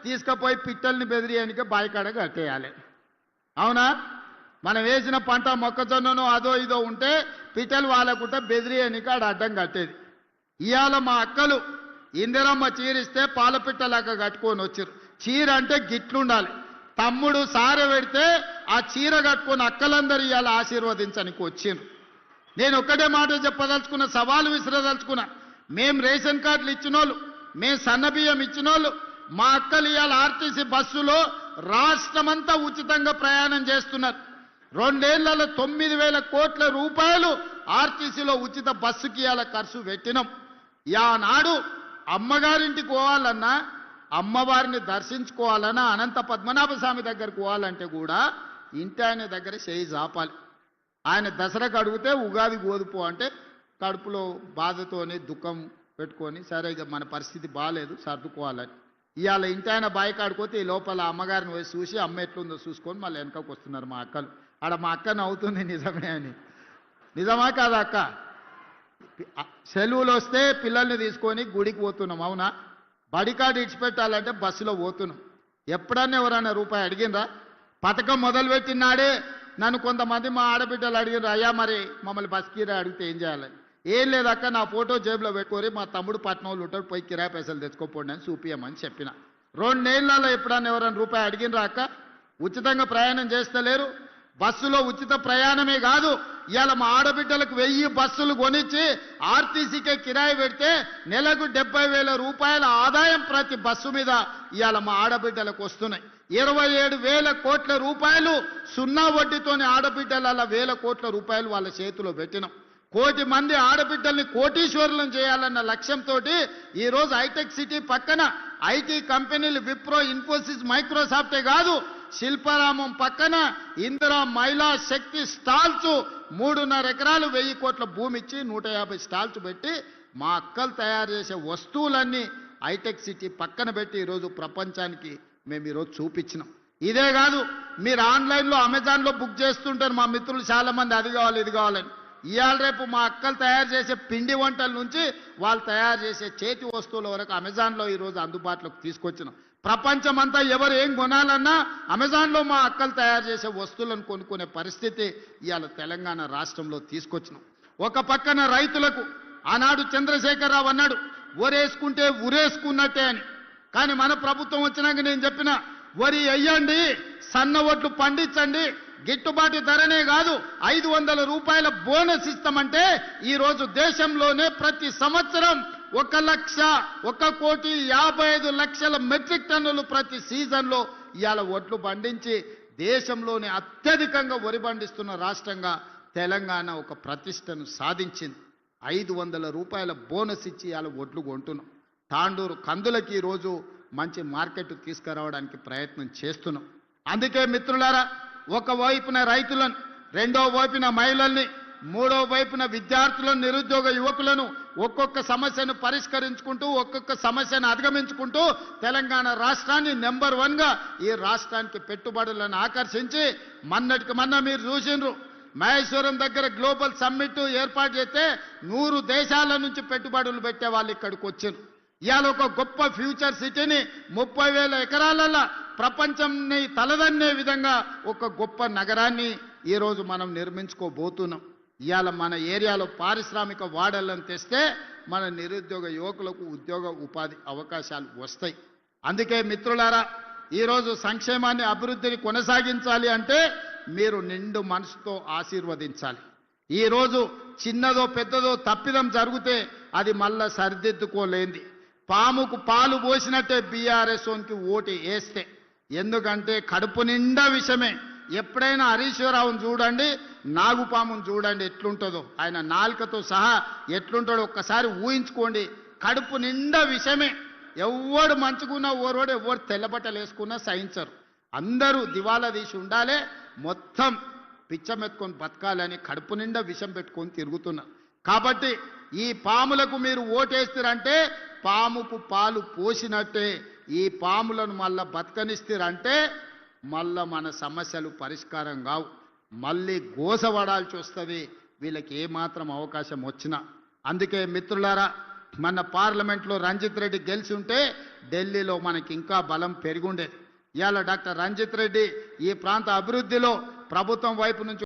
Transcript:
తీసుకుపోయి పిట్టల్ని బెదిరియడానికి బాయికాడ కట్టేయాలి. అవునా? మనం వేసిన పంట మొక్కజొన్నను అదో ఇదో ఉంటే పిట్టలు వాళ్ళకుంటే బెదిరియడానికి ఆడ అడ్డం కట్టేది. ఇవాళ మా అక్కలు ఇందిరమ్మ చీరిస్తే పాలపిట్టలాగా కట్టుకొని వచ్చారు. చీర అంటే గిట్లుండాలి. తమ్ముడు సారె పెడితే ఆ చీర కట్టుకొని అక్కలందరూ ఇవాళ ఆశీర్వదించడానికి వచ్చిండ్రు. నేను ఒక్కటే మాట చెప్పదలుచుకున్న, సవాలు విసిరదలుచుకున్నా. మేం రేషన్ కార్డులు ఇచ్చినోళ్ళు, మేం సన్నబియ్యం ఇచ్చినోళ్ళు, మా అక్కలు ఇవాళ ఆర్టీసీ బస్సులో రాష్ట్రమంతా ఉచితంగా ప్రయాణం చేస్తున్నారు. 2 ఏళ్లలో 9,000 కోట్ల రూపాయలు ఆర్టీసీలో ఉచిత బస్సుకి ఇవాళ ఖర్చు పెట్టినాం. యానాడు అమ్మగారింటికి పోవాలన్నా, అమ్మవారిని దర్శించుకోవాలన్నా, అనంత పద్మనాభ స్వామి దగ్గరకు పోవాలంటే కూడా ఇంటి ఆయన దగ్గర చేయి జాపాలి. ఆయన దసరాకు అడిగితే ఉగాది గోదుపో అంటే కడుపులో బాధతోని దుఃఖం పెట్టుకొని సరే ఇక మన పరిస్థితి బాగాలేదు సర్దుకోవాలని ఇవాళ ఇంటి ఆయన బాయికాడుకోతే ఈ లోపల అమ్మగారిని పోయి చూసి అమ్మ ఎట్లుందో చూసుకొని మళ్ళీ వెనకకు వస్తున్నారు మా అక్కలు. ఆడ మా అక్కను అవుతుంది నిజమే అని. నిజమా కాదా అక్క? సెలవులు వస్తే పిల్లల్ని తీసుకొని గుడికి పోతున్నాం. అవునా? బడికాడు ఇడిచిపెట్టాలంటే బస్సులో పోతున్నాం. ఎప్పుడన్నా ఎవరైనా రూపాయి అడిగినరా? పథకం మొదలుపెట్టినాడే నన్ను కొంతమంది మా ఆడబిడ్డలు అడిగినారు, అయ్యా మరి మమ్మల్ని బస్ కిరాయి అడిగితే ఏం చేయాలని. ఏం లేదక్క, నా ఫోటో జేబులో పెట్టుకొని మా తమ్ముడు పట్నంలో ఉంటాడు, పోయి కిరాయి పైసలు తెచ్చుకోపోండి అని చూపియమని చెప్పిన. 2 ఏళ్లలో ఎప్పుడన్నా ఎవరైనా రూపాయి అడిగినరా అక్క? ఉచితంగా ప్రయాణం చేస్తలేరు. బస్సులో ఉచిత ప్రయాణమే కాదు, ఇవాళ మా ఆడబిడ్డలకు 1000 బస్సులు కొనిచ్చి ఆర్టీసీకే కిరాయి పెడితే నెలకు 70,000 రూపాయల ఆదాయం ప్రతి బస్సు మీద ఇవాళ మా ఆడబిడ్డలకు వస్తున్నాయి. 27,000 కోట్ల రూపాయలు సున్నా వడ్డీతోని ఆడబిడ్డల 1,000 కోట్ల రూపాయలు వాళ్ళ చేతిలో పెట్టినాం. 1 కోటి మంది ఆడబిడ్డల్ని కోటీశ్వరులను చేయాలన్న లక్ష్యంతో ఈరోజు హైటెక్ సిటీ పక్కన ఐటీ కంపెనీలు విప్రో, ఇన్ఫోసిస్, మైక్రోసాఫ్టే కాదు, శిల్పారామం పక్కన ఇందిరా మహిళా శక్తి స్టాల్స్ 3.5 ఎకరాలు 1000 కోట్ల భూమి ఇచ్చి 150 స్టాల్స్ పెట్టి మా అక్కలు తయారు చేసే వస్తువులన్నీ హైటెక్ సిటీ పక్కన పెట్టి ఈరోజు ప్రపంచానికి మేము ఈరోజు చూపించినాం. ఇదే కాదు, మీరు ఆన్లైన్లో అమెజాన్లో బుక్ చేస్తుంటారు మా మిత్రులు చాలామంది, అది కావాలి ఇది కావాలని. ఇవాళ రేపు మా అక్కలు తయారు చేసే పిండి వంటల నుంచి వాళ్ళు తయారు చేసే చేతి వస్తువుల వరకు అమెజాన్లో ఈరోజు అందుబాటులోకి తీసుకొచ్చినాం. ప్రపంచమంతా ఎవరు ఏం కొనాలన్నా అమెజాన్లో మా అక్కలు తయారు చేసే వస్తువులను కొనుక్కునే పరిస్థితి ఇవాళ తెలంగాణ రాష్ట్రంలో తీసుకొచ్చినాం. ఒక పక్కన రైతులకు ఆనాడు చంద్రశేఖరరావు అన్నాడు వరేసుకుంటే ఉరేసుకున్నట్టే అని. కానీ మన ప్రభుత్వం వచ్చినాక నేను చెప్పిన, వరి వేయండి, సన్న ఒట్లు పండించండి, గిట్టుబాటు ధరనే కాదు 500 రూపాయల బోనస్ ఇస్తామంటే ఈరోజు దేశంలోనే ప్రతి సంవత్సరం 1,55,00,000 మెట్రిక్ టన్నులు ప్రతి సీజన్లో ఇవాళ ఒట్లు పండించి దేశంలోనే అత్యధికంగా వరి పండిస్తున్న రాష్ట్రంగా తెలంగాణ ఒక ప్రతిష్టను సాధించింది. 500 రూపాయల బోనస్ ఇచ్చి ఇవాళ ఒట్లు కొంటున్నాం. తాండూరు కందులకి ఈరోజు మంచి మార్కెట్ తీసుకురావడానికి ప్రయత్నం చేస్తున్నాం. అందుకే మిత్రులారా, ఒకవైపున రైతులను, రెండో వైపున మహిళల్ని, మూడో వైపున విద్యార్థులను, నిరుద్యోగ యువకులను ఒక్కొక్క సమస్యను పరిష్కరించుకుంటూ ఒక్కొక్క సమస్యను అధిగమించుకుంటూ తెలంగాణ రాష్ట్రాన్ని నెంబర్ 1గా ఈ రాష్ట్రానికి పెట్టుబడులను ఆకర్షించి మొన్నటికి మొన్న మీరు చూసిండ్రు మహేశ్వరం దగ్గర గ్లోబల్ సమ్మిట్ ఏర్పాటు చేస్తే 100 దేశాల నుంచి పెట్టుబడులు పెట్టే వాళ్ళు ఇక్కడికి వచ్చారు. ఇవాళ ఒక గొప్ప ఫ్యూచర్ సిటీని 30,000 ఎకరాలలో ప్రపంచంని తలదన్నే విధంగా ఒక గొప్ప నగరాన్ని ఈరోజు మనం నిర్మించుకోబోతున్నాం. ఇవాళ మన ఏరియాలో పారిశ్రామిక వాడలను తెస్తే మన నిరుద్యోగ యువకులకు ఉద్యోగ ఉపాధి అవకాశాలు వస్తాయి. అందుకే మిత్రులారా, ఈరోజు సంక్షేమాన్ని అభివృద్ధిని కొనసాగించాలి అంటే మీరు నిండు మనసుతో ఆశీర్వదించాలి. ఈరోజు చిన్నదో పెద్దదో తప్పిదం జరిగితే అది మళ్ళా సరిదిద్దుకోలేంది. పాముకు పాలు పోసినట్టే బీఆర్ఎస్కి ఓటు వేస్తే, ఎందుకంటే కడుపు నిండా విషమే. ఎప్పుడైనా హరీశ్వరరావును చూడండి, నాగుపామును చూడండి ఎట్లుంటుందో, ఆయన నాలుకతో సహా ఎట్లుంటాడో ఒక్కసారి ఊహించుకోండి. కడుపు నిండా విషమే. ఎవడు మంచుకున్నా ఓరోడు, ఎవరు తెల్లబట్టలు వేసుకున్నా సహించరు. అందరూ దివాలా తీసి ఉండాలి, మొత్తం పిచ్చమెత్తుకొని బతకాలని కడుపు నిండా విషం పెట్టుకొని తిరుగుతున్నారు. కాబట్టి ఈ పాములకు మీరు ఓటేస్తారంటే పాముకు పాలు పోసినట్టే. ఈ పాములను మళ్ళా బతకనిస్తారంటే మళ్ళా మన సమస్యలు పరిష్కారం కావు, మళ్ళీ గోసపడాల్సి వస్తుంది వీళ్ళకి ఏమాత్రం అవకాశం వచ్చినా. అందుకే మిత్రులారా, మన పార్లమెంట్లో రంజిత్ రెడ్డి గెలిచి ఉంటే ఢిల్లీలో మనకి ఇంకా బలం పెరిగుండేది. ఇవాళ డాక్టర్ రంజిత్ రెడ్డి ఈ ప్రాంత అభివృద్ధిలో ప్రభుత్వం వైపు నుంచి